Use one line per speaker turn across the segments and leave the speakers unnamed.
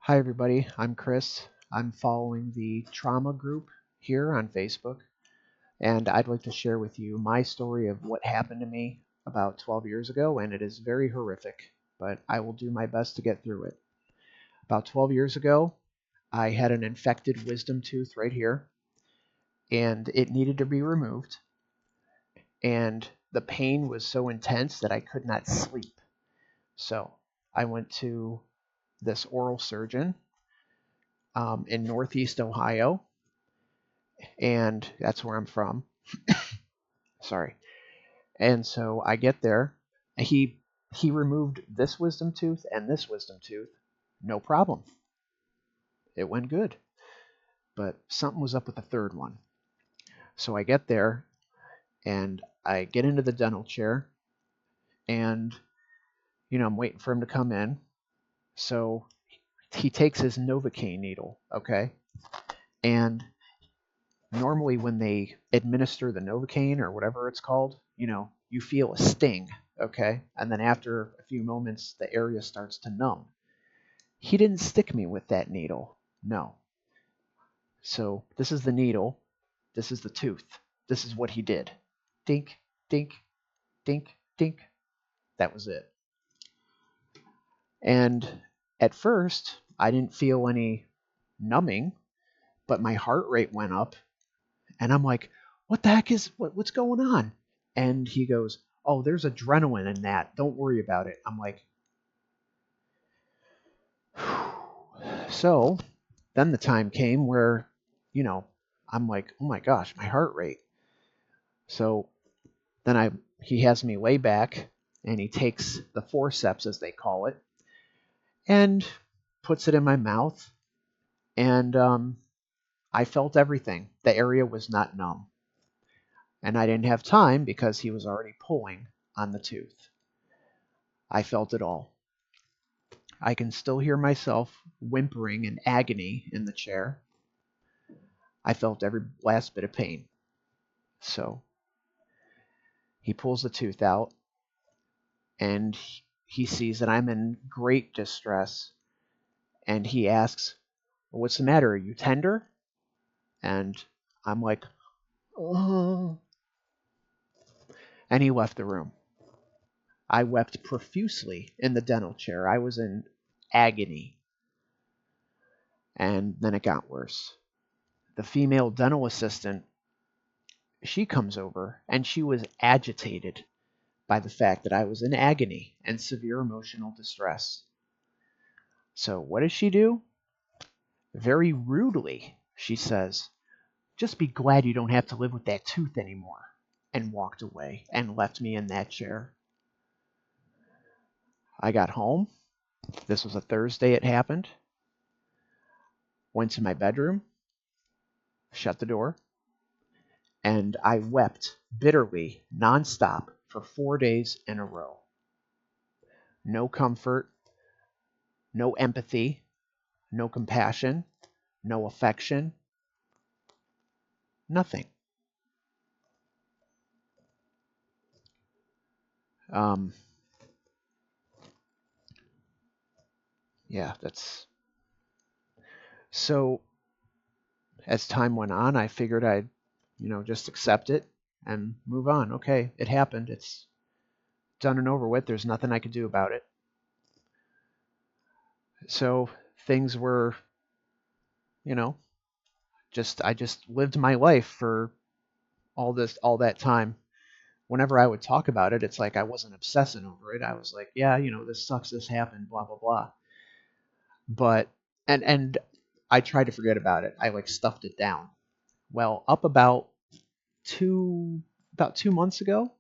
Hi, everybody. I'm Chris. I'm following the trauma group here on Facebook, and I'd like to share with you my story of what happened to me about 12 years ago, and it is very horrific, but I will do my best to get through it. About 12 years ago, I had an infected wisdom tooth right here, and it needed to be removed, and the pain was so intense that I could not sleep. So I went to this oral surgeon in Northeast Ohio, and that's where I'm from. Sorry. And so I get there. He removed this wisdom tooth and this wisdom tooth, no problem. It went good, but something was up with the third one. So I get there and I get into the dental chair, and I'm waiting for him to come in. So he takes his Novocaine needle, okay, and normally when they administer the Novocaine or whatever it's called, you feel a sting, okay? And then after a few moments, the area starts to numb. He didn't stick me with that needle. No. So this is the needle. This is the tooth. This is what he did. Dink, dink, dink, dink. That was it. And at first, I didn't feel any numbing, but my heart rate went up. And I'm like, what the heck what's going on? And he goes, oh, there's adrenaline in that. Don't worry about it. I'm like, so then the time came where, you know, I'm like, oh my gosh, my heart rate. So then he has me lay back, and he takes the forceps, as they call it, and puts it in my mouth. And I felt everything. The area was not numb. And I didn't have time because he was already pulling on the tooth. I felt it all. I can still hear myself whimpering in agony in the chair. I felt every last bit of pain. So he pulls the tooth out, and he sees that I'm in great distress, and he asks, well, what's the matter? Are you tender? And I'm like, oh. And he left the room. I wept profusely in the dental chair. I was in agony. And then it got worse. The female dental assistant, she comes over, and she was agitated by the fact that I was in agony and severe emotional distress. So what does she do? Very rudely, she says, just be glad you don't have to live with that tooth anymore, and walked away and left me in that chair. I got home. This was a Thursday it happened. Went to my bedroom, shut the door, and I wept bitterly, nonstop, for 4 days in a row. No comfort, no empathy, no compassion, no affection, nothing. Yeah, that's so. As time went on, I figured I'd, just accept it and move on. Okay, it happened. It's done and over with. There's nothing I could do about it. So things were, you know, I just lived my life for all that time. Whenever I would talk about it, it's like I wasn't obsessing over it. I was like, yeah, this sucks, this happened, blah blah blah. But and I tried to forget about it. I like stuffed it down. Well, up two about 2 months ago,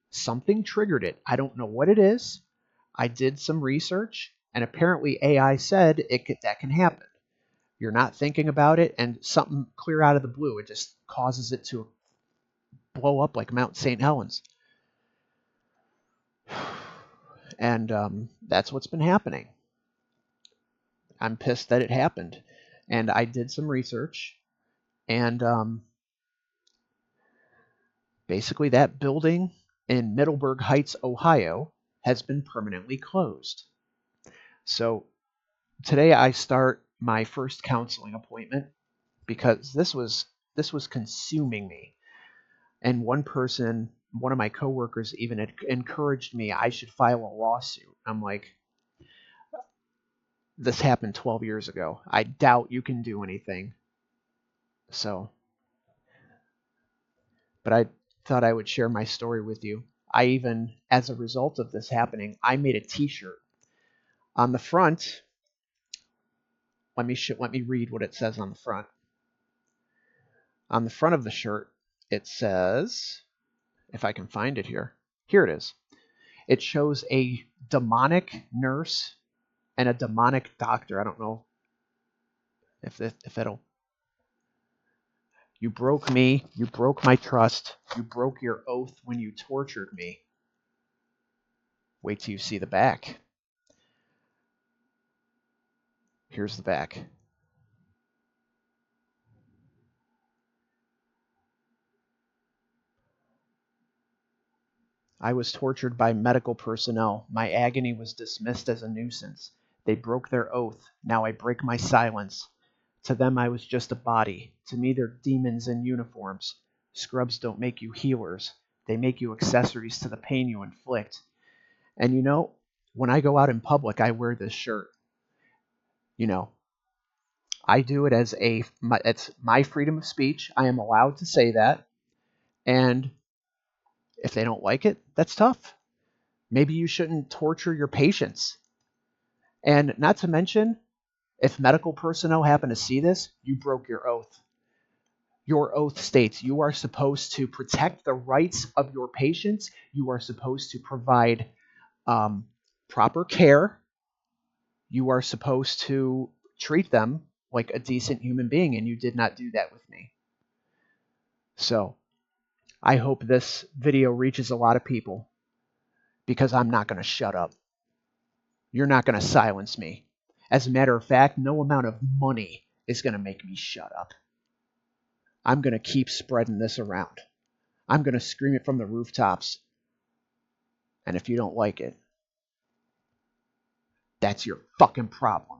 something triggered it. I don't know what it is. I did some research, and apparently AI said that can happen. You're not thinking about it, and something clear out of the blue, it just causes it to blow up like Mount St. Helens. And that's what's been happening. I'm pissed that it happened. And I did some research, and basically that building in Middleburg Heights, Ohio, has been permanently closed. So today I start my first counseling appointment because this was consuming me. And one of my coworkers even encouraged me I should file a lawsuit. I'm like, this happened 12 years ago. I doubt you can do anything. So, but I thought I would share my story with you. I even, as a result of this happening, I made a T-shirt. On the front, let me read what it says on the front. On the front of the shirt, it says, if I can find it here. Here it is. It shows a demonic nurse and a demonic doctor. I don't know if it'll. You broke me. You broke my trust. You broke your oath when you tortured me. Wait till you see the back. Here's the back. I was tortured by medical personnel. My agony was dismissed as a nuisance. They broke their oath. Now I break my silence. To them, I was just a body. To me, they're demons in uniforms. Scrubs don't make you healers. They make you accessories to the pain you inflict. And you know, when I go out in public, I wear this shirt. You know, I do it as it's my freedom of speech. I am allowed to say that. And if they don't like it, that's tough. Maybe you shouldn't torture your patients. And not to mention, if medical personnel happen to see this, you broke your oath. Your oath states you are supposed to protect the rights of your patients. You are supposed to provide proper care. You are supposed to treat them like a decent human being, and you did not do that with me. So I hope this video reaches a lot of people because I'm not going to shut up. You're not going to silence me. As a matter of fact, no amount of money is going to make me shut up. I'm going to keep spreading this around. I'm going to scream it from the rooftops. And if you don't like it, that's your fucking problem.